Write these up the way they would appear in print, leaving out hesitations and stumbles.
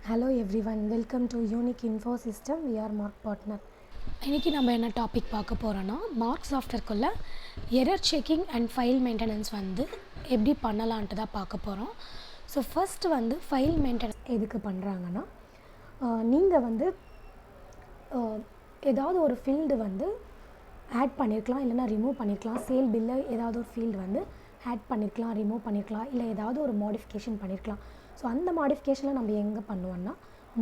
Hello everyone, welcome to Unique Info System. We are Marg partner. இன்றைக்கி நம்ம என்ன topic பார்க்க போகிறோன்னா மார்க் சாஃப்ட்வேர்க்குள்ளே error checking and file maintenance எப்படி பண்ணலான்ட்டு தான் பார்க்க போகிறோம். ஸோ ஃபஸ்ட்டு ஃபைல் மெயின்டெனன்ஸ் எதுக்கு பண்ணுறாங்கன்னா, நீங்கள் ஏதாவது ஒரு ஃபீல்டு ஆட் பண்ணியிருக்கலாம், இல்லைனா ரிமூவ் பண்ணியிருக்கலாம். சேல் பில்லை ஏதாவது ஒரு ஃபீல்டு ஆட் பண்ணியிருக்கலாம், ரிமூவ் பண்ணியிருக்கலாம், இல்லை ஏதாவது ஒரு மாடிஃபிகேஷன் பண்ணியிருக்கலாம். ஸோ அந்த மாடிஃபிகேஷனில் நம்ம எங்கே பண்ணுவோன்னா,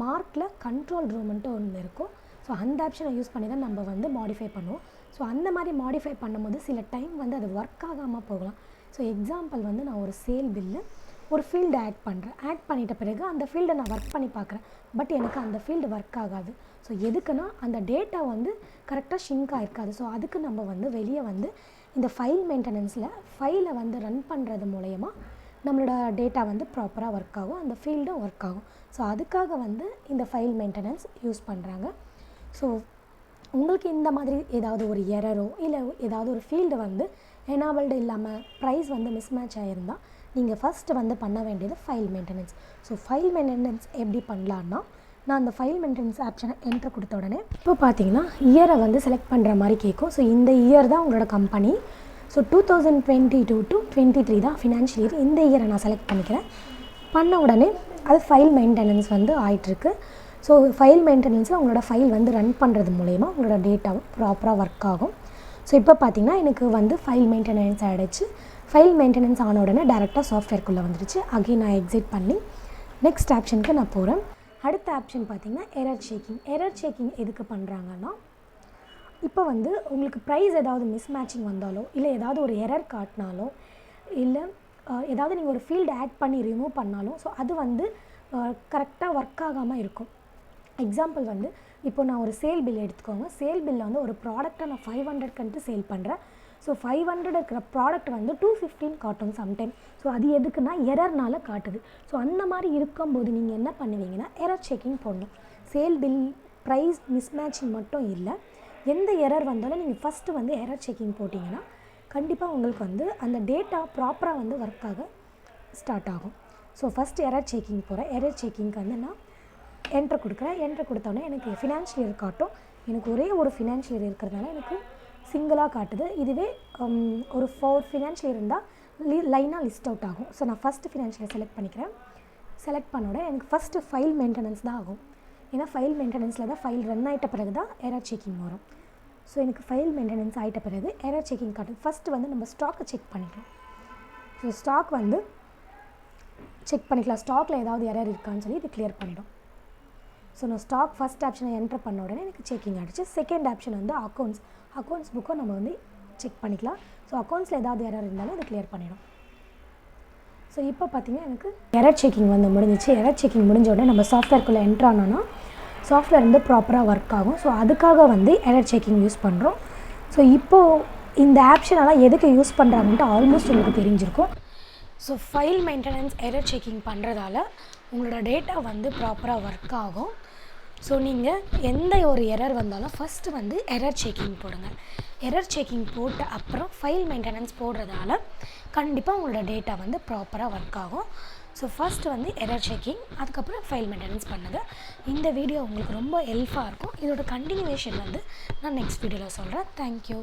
மார்க்கில் கண்ட்ரோல் ரூம்ன்ட்டு ஒன்று இருக்கும். ஸோ அந்த ஆப்ஷனை யூஸ் பண்ணி தான் நம்ம மாடிஃபை பண்ணுவோம். ஸோ அந்த மாதிரி மாடிஃபை பண்ணும்போது சில டைம் அது ஒர்க் ஆகாமல் போகலாம். ஸோ எக்ஸாம்பிள் நான் ஒரு சேல் பில்லு ஒரு ஃபீல்டு ஆட் பண்ணுறேன். ஆட் பண்ணிட்ட பிறகு அந்த ஃபீல்டை நான் ஒர்க் பண்ணி பார்க்குறேன். பட் எனக்கு அந்த ஃபீல்டு ஒர்க் ஆகாது. ஸோ எதுக்குன்னா அந்த டேட்டா கரெக்டாக ஷிங்க் ஆகிருக்காது. ஸோ அதுக்கு நம்ம வெளியே இந்த ஃபைல் மெயின்டெனன்ஸில் ஃபைலை ரன் பண்ணுறது மூலயமா நம்மளோட டேட்டா ப்ராப்பராக ஒர்க் ஆகும், அந்த ஃபீல்டும் ஒர்க் ஆகும். ஸோ அதுக்காக இந்த ஃபைல் மெயின்டெனன்ஸ் யூஸ் பண்ணுறாங்க. ஸோ உங்களுக்கு இந்த மாதிரி ஏதாவது ஒரு எரரோ இல்லை ஏதாவது ஒரு ஃபீல்டு எனாபிள்டு இல்லாமல் ப்ரைஸ் மிஸ்மேட்ச் ஆகிருந்தால் நீங்கள் ஃபஸ்ட்டு பண்ண வேண்டியது file maintenance. So file maintenance எப்படி பண்ணலான்னா, நான் அந்த ஃபைல் மெயின்டெனன்ஸ் ஆப்ஷனை என்ட்ரு கொடுத்த உடனே இப்போ பார்த்தீங்கன்னா இயரை செலக்ட் பண்ணுற மாதிரி கேட்கும். ஸோ இந்த இயர் தான் உங்களோட கம்பெனி. ஸோ 2022 to 23 தான் ஃபினான்ஷியல் இயர். இந்த இயரை நான் செலக்ட் பண்ணிக்கிறேன். பண்ண உடனே அது ஃபைல் மெயின்டெனன்ஸ் ஆகிட்டுருக்கு. ஸோ ஃபைல் மெயின்டெனன்ஸில் உங்களோட ஃபைல் ரன் பண்ணுறது மூலயமா உங்களோட டேட்டாவும் ப்ராப்பராக ஒர்க் ஆகும். ஸோ இப்போ பார்த்திங்கன்னா எனக்கு ஃபைல் மெயின்டெனன்ஸ் ஆகிடுச்சு. ஃபைல் மெயின்டெனன்ஸ் ஆன உடனே டேரெக்டாக சாஃப்ட்வேர்க்குள்ளே வந்துடுச்சு. அகைன் நான் எக்ஸிட் பண்ணி நெக்ஸ்ட் ஆப்ஷனுக்கு நான் போகிறேன். அடுத்த ஆப்ஷன் பார்த்திங்கன்னா எரர் செக்கிங். எரர் செக்கிங் எதுக்கு பண்ணுறாங்கன்னா, இப்போ உங்களுக்கு ப்ரைஸ் ஏதாவது மிஸ்மேட்சிங் வந்தாலோ, இல்லை ஏதாவது ஒரு எரர் காட்டினாலோ, இல்லை ஏதாவது நீங்கள் ஒரு ஃபீல்டு ஆட் பண்ணி ரிமூவ் பண்ணாலும், ஸோ அது கரெக்டாக ஒர்க் ஆகாமல் இருக்கும். எக்ஸாம்பிள் இப்போ நான் ஒரு சேல் பில் எடுத்துக்கோங்க. சேல் பில்லில் ஒரு ப்ராடக்ட்டை நான் 500 சேல் பண்ணுறேன். ஸோ 500 இருக்கிற ப்ராடக்ட் 215 காட்டும் சம்டைம். ஸோ அது எதுக்குன்னா எரர்னால காட்டுது. ஸோ அந்த மாதிரி இருக்கும்போது நீங்கள் என்ன பண்ணுவீங்கன்னா, எரர் செக்கிங் போடணும். சேல் பில் ப்ரைஸ் மிஸ்மேட்சிங் மட்டும் இல்லை, எந்த எரர் வந்தாலும் நீங்கள் ஃபஸ்ட்டு எரர் செக்கிங் போட்டிங்கன்னா கண்டிப்பாக உங்களுக்கு அந்த டேட்டா ப்ராப்பராக ஒர்க் ஆக ஸ்டார்ட் ஆகும். ஸோ ஃபஸ்ட்டு எரர் செக்கிங் போகிறேன். எரர் செக்கிங்க்கு நான் என்ட்ரு கொடுக்குறேன். என்ட்ரு கொடுத்தோன்னே எனக்கு ஃபினான்ஷியல் இயர் காட்டும். எனக்கு ஒரே ஒரு ஃபினான்ஷியல் இயர் இருக்கிறதுனால எனக்கு சிங்கிளாக காட்டுது. இதுவே ஒரு 4 ஃபினான்ஷியல் இயர் இருந்தால் லைனாக லிஸ்ட் அவுட் ஆகும். ஸோ நான் ஃபஸ்ட்டு ஃபினான்ஷியல் இயர் செலக்ட் பண்ணிக்கிறேன். செலக்ட் பண்ணோட எனக்கு ஃபஸ்ட்டு ஃபைல் மெயின்டெனன்ஸ் தான் ஆகும். ஏன்னா ஃபைல் மெயின்டெனன்ஸில் தான் ஃபைல் ரன் ஆகிட்ட பிறகு தான் எரர் செக்கிங் வரும். ஸோ எனக்கு ஃபைல் மெயின்டெனன்ஸ் ஆகிட்ட பிறகு எரர் செக்கிங் காட்டும். ஃபஸ்ட்டு நம்ம ஸ்டாக்கை செக் பண்ணிக்கலாம். ஸோ ஸ்டாக் செக் பண்ணிக்கலாம். ஸ்டாக்கில் ஏதாவது எரர் இருக்கான்னு சொல்லி இது கிளியர் பண்ணிடும். ஸோ நான் ஸ்டாக் ஃபஸ்ட் ஆப்ஷனை என்ட்ரு பண்ண உடனே எனக்கு செக்கிங் ஆகிடுச்சு. செகண்ட் ஆப்ஷன் அக்கௌண்ட்ஸ் புக்கை நம்ம செக் பண்ணிக்கலாம். ஸோ அக்கௌண்ட்ஸில் ஏதாவது எரர் இருந்தாலும் அது கிளியர் பண்ணிடும். ஸோ இப்போ பார்த்திங்கன்னா எனக்கு எரர் செக்கிங் முடிஞ்சிச்சு. எரர் செக்கிங் முடிஞ்ச உடனே நம்ம சாஃப்ட்வேர்க்குள்ளே என்ட்ரு ஆனோன்னா சாஃப்ட்வேர் ப்ராப்பராக ஒர்க் ஆகும். ஸோ அதுக்காக எரர் செக்கிங் யூஸ் பண்ணுறோம். ஸோ இப்போது இந்த ஆப்ஷனெல்லாம் எதுக்கு யூஸ் பண்ணுறாங்கன்ட்டு ஆல்மோஸ்ட் உங்களுக்கு தெரிஞ்சிருக்கும். So file maintenance error checking பண்ணுறதால உங்களோட டேட்டா ப்ராப்பராக ஒர்க் ஆகும். ஸோ நீங்கள் எந்த ஒரு எரர் வந்தாலும் ஃபஸ்ட்டு எரர் செக்கிங் போடுங்க. எரர் செக்கிங் போட்ட அப்புறம் ஃபைல் மெயின்டெனன்ஸ் போடுறதால கண்டிப்பாக உங்களோட டேட்டா ப்ராப்பராக ஒர்க் ஆகும். ஸோ ஃபஸ்ட்டு எரர் செக்கிங், அதுக்கப்புறம் ஃபைல் மெயின்டெனன்ஸ் பண்ணுது. இந்த வீடியோ உங்களுக்கு ரொம்ப ஹெல்ப்ஃபாக இருக்கும். இதோட கண்டினியூவேஷன் நான் நெக்ஸ்ட் வீடியோவில் சொல்கிறேன். தேங்க்யூ.